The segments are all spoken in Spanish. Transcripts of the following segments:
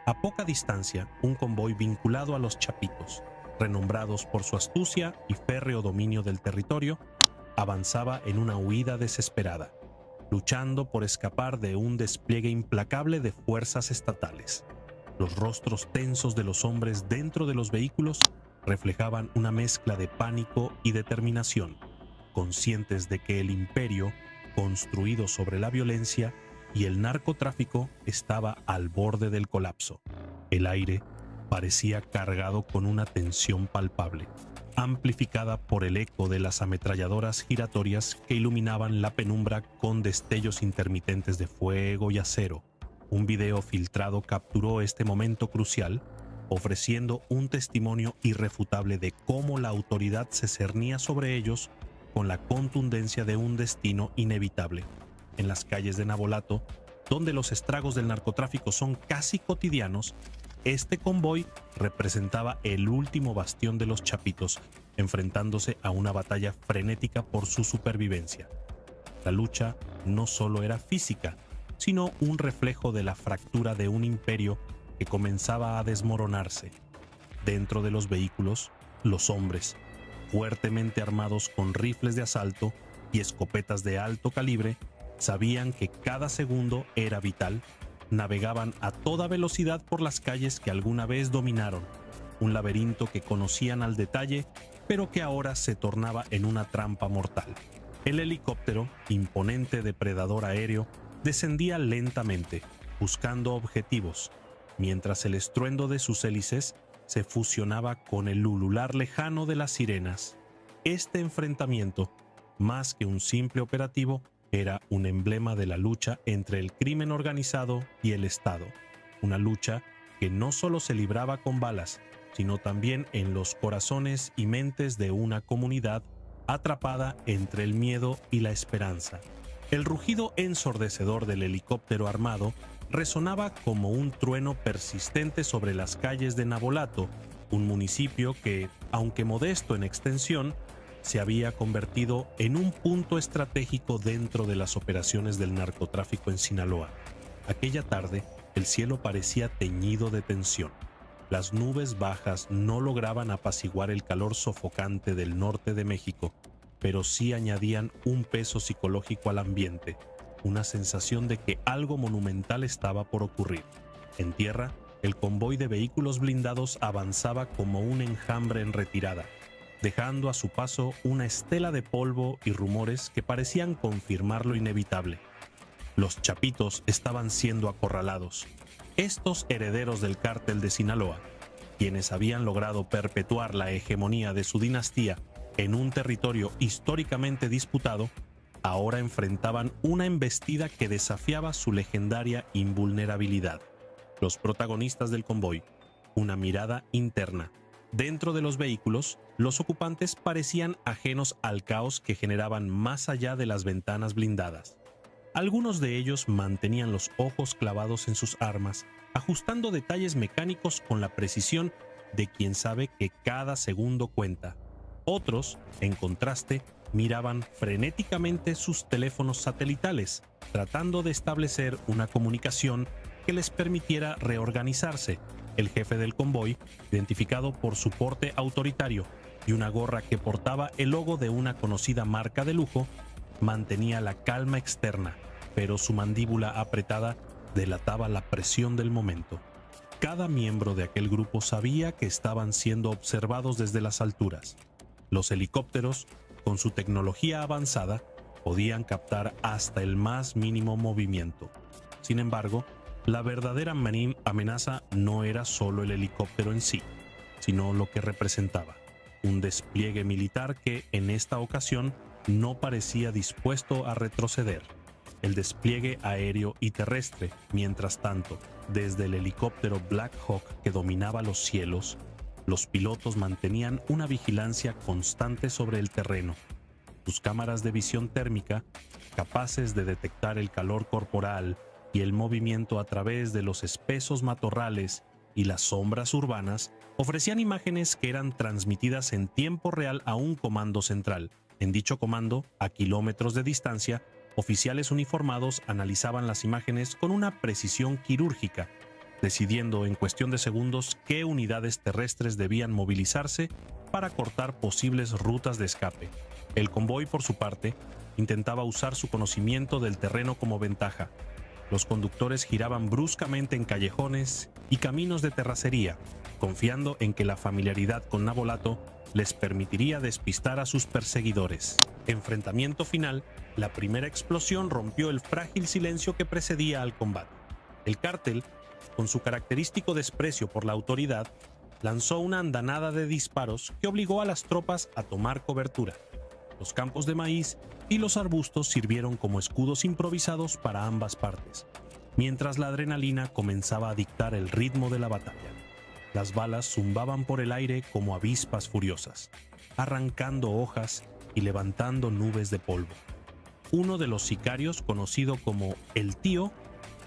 A poca distancia, un convoy vinculado a los Chapitos, renombrados por su astucia y férreo dominio del territorio, avanzaba en una huida desesperada, luchando por escapar de un despliegue implacable de fuerzas estatales. Los rostros tensos de los hombres dentro de los vehículos reflejaban una mezcla de pánico y determinación, conscientes de que el imperio, construido sobre la violencia y el narcotráfico, estaba al borde del colapso. El aire parecía cargado con una tensión palpable, amplificada por el eco de las ametralladoras giratorias que iluminaban la penumbra con destellos intermitentes de fuego y acero. Un video filtrado capturó este momento crucial, ofreciendo un testimonio irrefutable de cómo la autoridad se cernía sobre ellos con la contundencia de un destino inevitable. En las calles de Navolato, donde los estragos del narcotráfico son casi cotidianos, este convoy representaba el último bastión de los Chapitos, enfrentándose a una batalla frenética por su supervivencia. La lucha no solo era física, sino un reflejo de la fractura de un imperio que comenzaba a desmoronarse. Dentro de los vehículos, los hombres, fuertemente armados con rifles de asalto y escopetas de alto calibre, sabían que cada segundo era vital. Navegaban a toda velocidad por las calles que alguna vez dominaron, un laberinto que conocían al detalle, pero que ahora se tornaba en una trampa mortal. El helicóptero, imponente depredador aéreo, descendía lentamente, buscando objetivos, mientras el estruendo de sus hélices se fusionaba con el ulular lejano de las sirenas. Este enfrentamiento, más que un simple operativo, era un emblema de la lucha entre el crimen organizado y el Estado, una lucha que no solo se libraba con balas, sino también en los corazones y mentes de una comunidad atrapada entre el miedo y la esperanza. El rugido ensordecedor del helicóptero armado resonaba como un trueno persistente sobre las calles de Navolato, un municipio que, aunque modesto en extensión, se había convertido en un punto estratégico dentro de las operaciones del narcotráfico en Sinaloa. Aquella tarde, el cielo parecía teñido de tensión. Las nubes bajas no lograban apaciguar el calor sofocante del norte de México, pero sí añadían un peso psicológico al ambiente, una sensación de que algo monumental estaba por ocurrir. En tierra, el convoy de vehículos blindados avanzaba como un enjambre en retirada, dejando a su paso una estela de polvo y rumores que parecían confirmar lo inevitable. Los Chapitos estaban siendo acorralados. Estos herederos del cártel de Sinaloa, quienes habían logrado perpetuar la hegemonía de su dinastía en un territorio históricamente disputado, ahora enfrentaban una embestida que desafiaba su legendaria invulnerabilidad. Los protagonistas del convoy, una mirada interna. Dentro de los vehículos, los ocupantes parecían ajenos al caos que generaban más allá de las ventanas blindadas. Algunos de ellos mantenían los ojos clavados en sus armas, ajustando detalles mecánicos con la precisión de quien sabe que cada segundo cuenta. Otros, en contraste, miraban frenéticamente sus teléfonos satelitales, tratando de establecer una comunicación que les permitiera reorganizarse. El jefe del convoy, identificado por su porte autoritario y una gorra que portaba el logo de una conocida marca de lujo, mantenía la calma externa, pero su mandíbula apretada delataba la presión del momento. Cada miembro de aquel grupo sabía que estaban siendo observados desde las alturas. Los helicópteros, con su tecnología avanzada, podían captar hasta el más mínimo movimiento. Sin embargo, la verdadera amenaza no era solo el helicóptero en sí, sino lo que representaba: un despliegue militar que, en esta ocasión, no parecía dispuesto a retroceder. El despliegue aéreo y terrestre, mientras tanto, desde el helicóptero Black Hawk que dominaba los cielos, los pilotos mantenían una vigilancia constante sobre el terreno. Sus cámaras de visión térmica, capaces de detectar el calor corporal y el movimiento a través de los espesos matorrales y las sombras urbanas, ofrecían imágenes que eran transmitidas en tiempo real a un comando central. En dicho comando, a kilómetros de distancia, oficiales uniformados analizaban las imágenes con una precisión quirúrgica, decidiendo en cuestión de segundos qué unidades terrestres debían movilizarse para cortar posibles rutas de escape. El convoy, por su parte, intentaba usar su conocimiento del terreno como ventaja. Los conductores giraban bruscamente en callejones y caminos de terracería, confiando en que la familiaridad con Navolato les permitiría despistar a sus perseguidores. Enfrentamiento final, la primera explosión rompió el frágil silencio que precedía al combate. El cártel, con su característico desprecio por la autoridad, lanzó una andanada de disparos que obligó a las tropas a tomar cobertura. Los campos de maíz y los arbustos sirvieron como escudos improvisados para ambas partes, mientras la adrenalina comenzaba a dictar el ritmo de la batalla. Las balas zumbaban por el aire como avispas furiosas, arrancando hojas y levantando nubes de polvo. Uno de los sicarios, conocido como El Tío,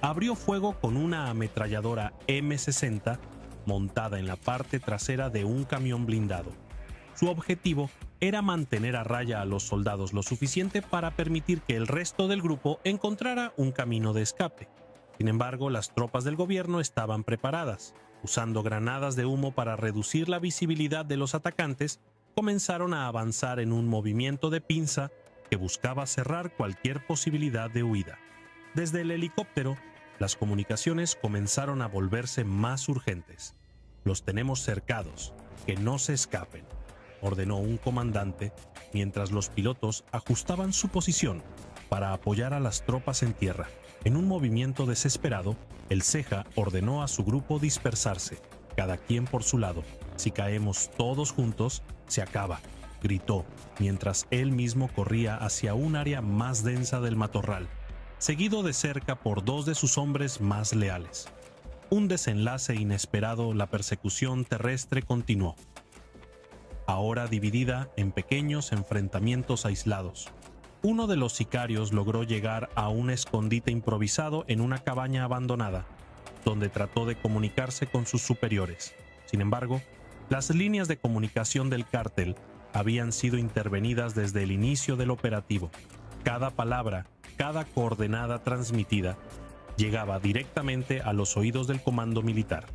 abrió fuego con una ametralladora M60 montada en la parte trasera de un camión blindado. Su objetivo era mantener a raya a los soldados lo suficiente para permitir que el resto del grupo encontrara un camino de escape. Sin embargo, las tropas del gobierno estaban preparadas. Usando granadas de humo para reducir la visibilidad de los atacantes, comenzaron a avanzar en un movimiento de pinza que buscaba cerrar cualquier posibilidad de huida. Desde el helicóptero, las comunicaciones comenzaron a volverse más urgentes. «Los tenemos cercados, que no se escapen», ordenó un comandante mientras los pilotos ajustaban su posición para apoyar a las tropas en tierra. En un movimiento desesperado, el Ceja ordenó a su grupo dispersarse, cada quien por su lado. «Si caemos todos juntos, se acaba», gritó, mientras él mismo corría hacia un área más densa del matorral, seguido de cerca por dos de sus hombres más leales. Un desenlace inesperado, la persecución terrestre continuó, ahora dividida en pequeños enfrentamientos aislados. Uno de los sicarios logró llegar a un escondite improvisado en una cabaña abandonada, donde trató de comunicarse con sus superiores. Sin embargo, las líneas de comunicación del cártel habían sido intervenidas desde el inicio del operativo. Cada palabra, cada coordenada transmitida, llegaba directamente a los oídos del comando militar.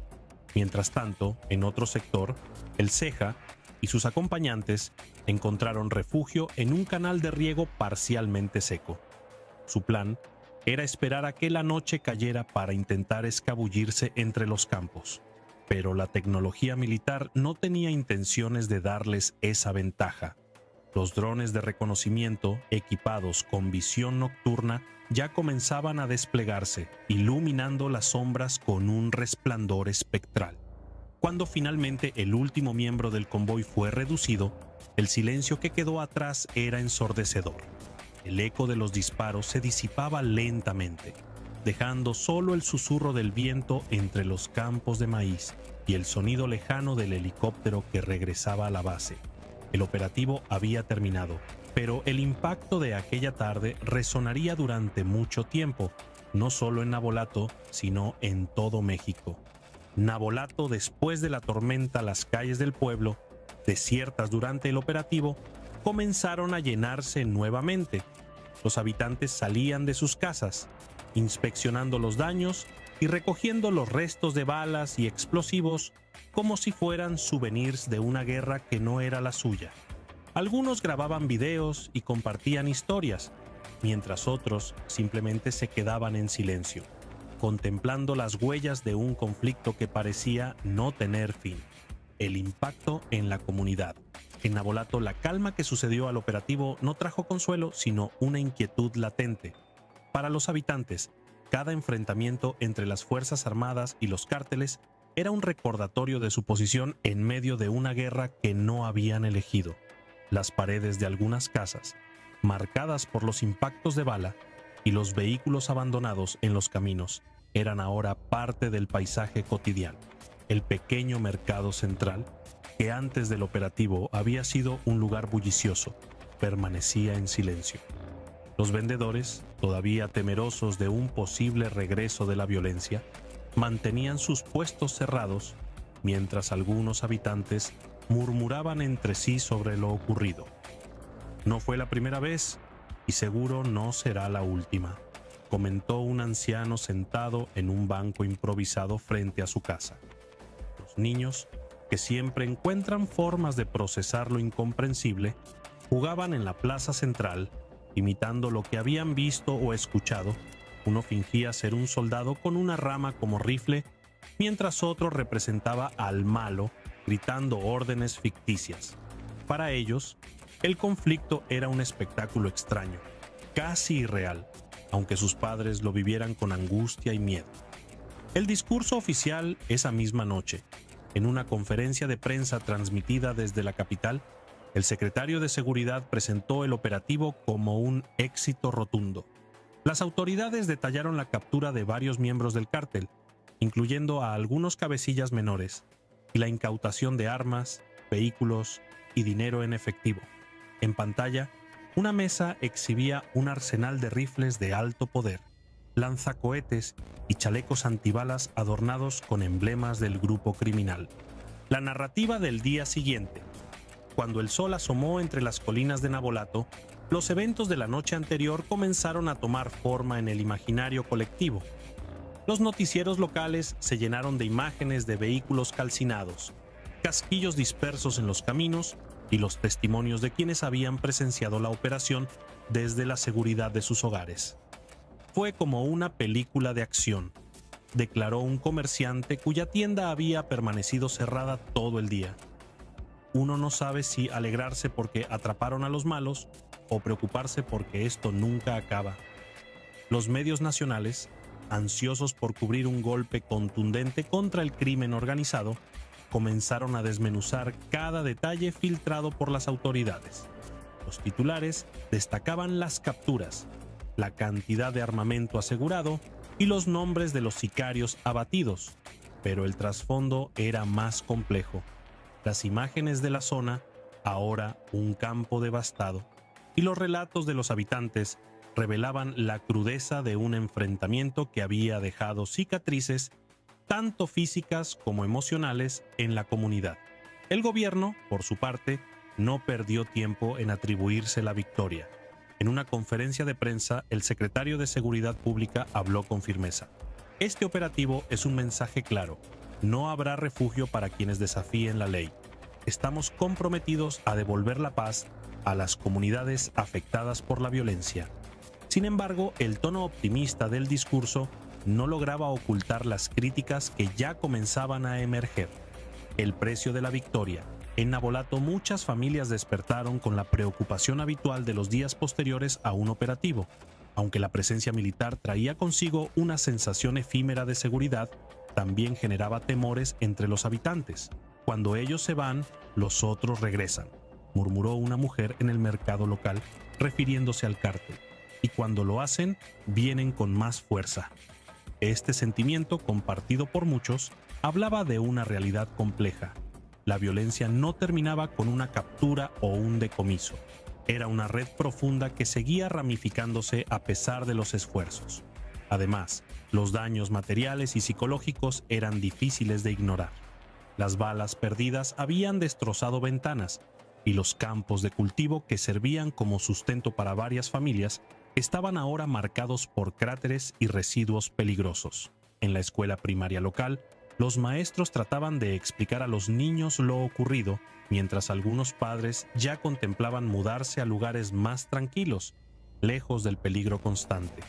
Mientras tanto, en otro sector, el Ceja y sus acompañantes encontraron refugio en un canal de riego parcialmente seco. Su plan era esperar a que la noche cayera para intentar escabullirse entre los campos. Pero la tecnología militar no tenía intenciones de darles esa ventaja. Los drones de reconocimiento, equipados con visión nocturna, ya comenzaban a desplegarse, iluminando las sombras con un resplandor espectral. Cuando finalmente el último miembro del convoy fue reducido, el silencio que quedó atrás era ensordecedor. El eco de los disparos se disipaba lentamente, dejando solo el susurro del viento entre los campos de maíz y el sonido lejano del helicóptero que regresaba a la base. El operativo había terminado, pero el impacto de aquella tarde resonaría durante mucho tiempo, no solo en Navolato, sino en todo México. Navolato, después de la tormenta, las calles del pueblo, desiertas durante el operativo, comenzaron a llenarse nuevamente. Los habitantes salían de sus casas, inspeccionando los daños y recogiendo los restos de balas y explosivos como si fueran souvenirs de una guerra que no era la suya. Algunos grababan videos y compartían historias, mientras otros simplemente se quedaban en silencio, contemplando las huellas de un conflicto que parecía no tener fin. El impacto en la comunidad. En Navolato, la calma que sucedió al operativo no trajo consuelo, sino una inquietud latente. Para los habitantes, cada enfrentamiento entre las Fuerzas Armadas y los cárteles era un recordatorio de su posición en medio de una guerra que no habían elegido. Las paredes de algunas casas, marcadas por los impactos de bala, y los vehículos abandonados en los caminos, eran ahora parte del paisaje cotidiano. El pequeño mercado central, que antes del operativo había sido un lugar bullicioso, permanecía en silencio. Los vendedores, todavía temerosos de un posible regreso de la violencia, mantenían sus puestos cerrados, mientras algunos habitantes murmuraban entre sí sobre lo ocurrido. No fue la primera vez y seguro no será la última. comentó un anciano sentado en un banco improvisado frente a su casa. Los niños, que siempre encuentran formas de procesar lo incomprensible, jugaban en la plaza central, imitando lo que habían visto o escuchado. Uno fingía ser un soldado con una rama como rifle, mientras otro representaba al malo, gritando órdenes ficticias. Para ellos, el conflicto era un espectáculo extraño, casi irreal, aunque sus padres lo vivieran con angustia y miedo. El discurso oficial esa misma noche, en una conferencia de prensa transmitida desde la capital, el secretario de Seguridad presentó el operativo como un éxito rotundo. Las autoridades detallaron la captura de varios miembros del cártel, incluyendo a algunos cabecillas menores, y la incautación de armas, vehículos y dinero en efectivo. En pantalla, una mesa exhibía un arsenal de rifles de alto poder, lanzacohetes y chalecos antibalas adornados con emblemas del grupo criminal. La narrativa del día siguiente. Cuando el sol asomó entre las colinas de Navolato, los eventos de la noche anterior comenzaron a tomar forma en el imaginario colectivo. Los noticieros locales se llenaron de imágenes de vehículos calcinados, casquillos dispersos en los caminos y los testimonios de quienes habían presenciado la operación desde la seguridad de sus hogares. Fue como una película de acción, declaró un comerciante cuya tienda había permanecido cerrada todo el día. Uno no sabe si alegrarse porque atraparon a los malos o preocuparse porque esto nunca acaba. Los medios nacionales, ansiosos por cubrir un golpe contundente contra el crimen organizado, comenzaron a desmenuzar cada detalle filtrado por las autoridades. Los titulares destacaban las capturas, la cantidad de armamento asegurado y los nombres de los sicarios abatidos, pero el trasfondo era más complejo. Las imágenes de la zona, ahora un campo devastado, y los relatos de los habitantes revelaban la crudeza de un enfrentamiento que había dejado cicatrices tanto físicas como emocionales en la comunidad. El gobierno, por su parte, no perdió tiempo en atribuirse la victoria. En una conferencia de prensa, el secretario de Seguridad Pública habló con firmeza. Este operativo es un mensaje claro. No habrá refugio para quienes desafíen la ley. Estamos comprometidos a devolver la paz a las comunidades afectadas por la violencia. Sin embargo, el tono optimista del discurso no lograba ocultar las críticas que ya comenzaban a emerger. El precio de la victoria. En Navolato muchas familias despertaron con la preocupación habitual de los días posteriores a un operativo. Aunque la presencia militar traía consigo una sensación efímera de seguridad, también generaba temores entre los habitantes. Cuando ellos se van, los otros regresan, murmuró una mujer en el mercado local, refiriéndose al cártel. Y cuando lo hacen, vienen con más fuerza. Este sentimiento, compartido por muchos, hablaba de una realidad compleja. La violencia no terminaba con una captura o un decomiso. Era una red profunda que seguía ramificándose a pesar de los esfuerzos. Además, los daños materiales y psicológicos eran difíciles de ignorar. Las balas perdidas habían destrozado ventanas, y los campos de cultivo que servían como sustento para varias familias estaban ahora marcados por cráteres y residuos peligrosos. En la escuela primaria local, los maestros trataban de explicar a los niños lo ocurrido, mientras algunos padres ya contemplaban mudarse a lugares más tranquilos, lejos del peligro constante.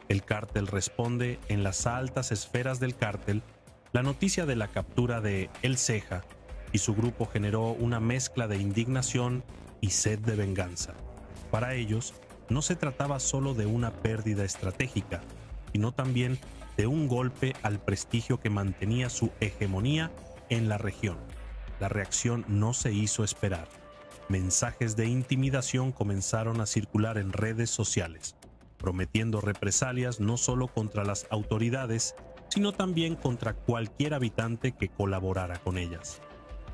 El cártel responde en las altas esferas del cártel. La noticia de la captura de El Ceja y su grupo generó una mezcla de indignación y sed de venganza. Para ellos, no se trataba solo de una pérdida estratégica, sino también de un golpe al prestigio que mantenía su hegemonía en la región. La reacción no se hizo esperar. Mensajes de intimidación comenzaron a circular en redes sociales, prometiendo represalias no solo contra las autoridades, sino también contra cualquier habitante que colaborara con ellas.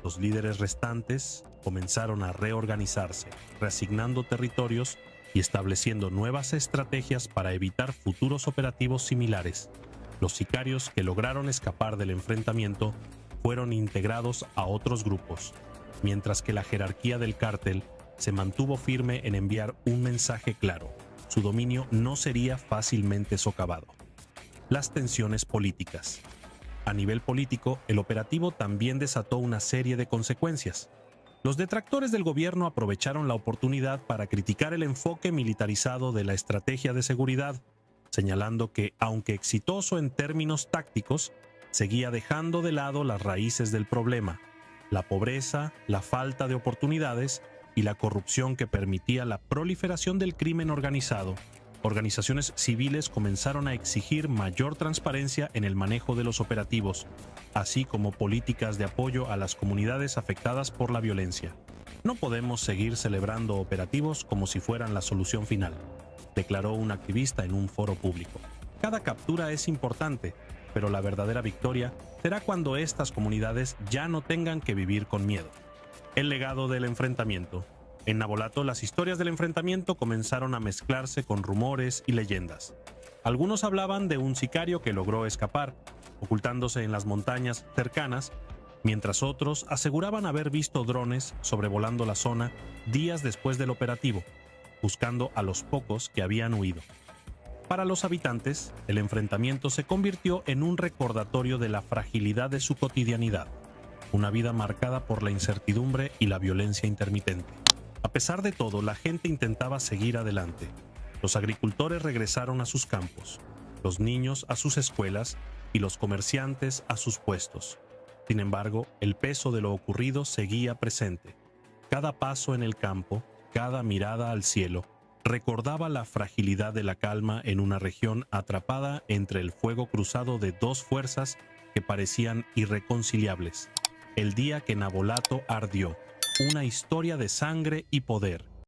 Los líderes restantes comenzaron a reorganizarse, reasignando territorios y estableciendo nuevas estrategias para evitar futuros operativos similares. Los sicarios que lograron escapar del enfrentamiento fueron integrados a otros grupos, mientras que la jerarquía del cártel se mantuvo firme en enviar un mensaje claro: su dominio no sería fácilmente socavado. Las tensiones políticas. A nivel político, el operativo también desató una serie de consecuencias. Los detractores del gobierno aprovecharon la oportunidad para criticar el enfoque militarizado de la estrategia de seguridad, señalando que, aunque exitoso en términos tácticos, seguía dejando de lado las raíces del problema: la pobreza, la falta de oportunidades y la corrupción que permitía la proliferación del crimen organizado. Organizaciones civiles comenzaron a exigir mayor transparencia en el manejo de los operativos, así como políticas de apoyo a las comunidades afectadas por la violencia. No podemos seguir celebrando operativos como si fueran la solución final, declaró un activista en un foro público. Cada captura es importante, pero la verdadera victoria será cuando estas comunidades ya no tengan que vivir con miedo. El legado del enfrentamiento. En Navolato, las historias del enfrentamiento comenzaron a mezclarse con rumores y leyendas. Algunos hablaban de un sicario que logró escapar, ocultándose en las montañas cercanas, mientras otros aseguraban haber visto drones sobrevolando la zona días después del operativo, buscando a los pocos que habían huido. Para los habitantes, el enfrentamiento se convirtió en un recordatorio de la fragilidad de su cotidianidad, una vida marcada por la incertidumbre y la violencia intermitente. A pesar de todo, la gente intentaba seguir adelante. Los agricultores regresaron a sus campos, los niños a sus escuelas y los comerciantes a sus puestos. Sin embargo, el peso de lo ocurrido seguía presente. Cada paso en el campo, cada mirada al cielo, recordaba la fragilidad de la calma en una región atrapada entre el fuego cruzado de dos fuerzas que parecían irreconciliables. El día que Navolato ardió, una historia de sangre y poder,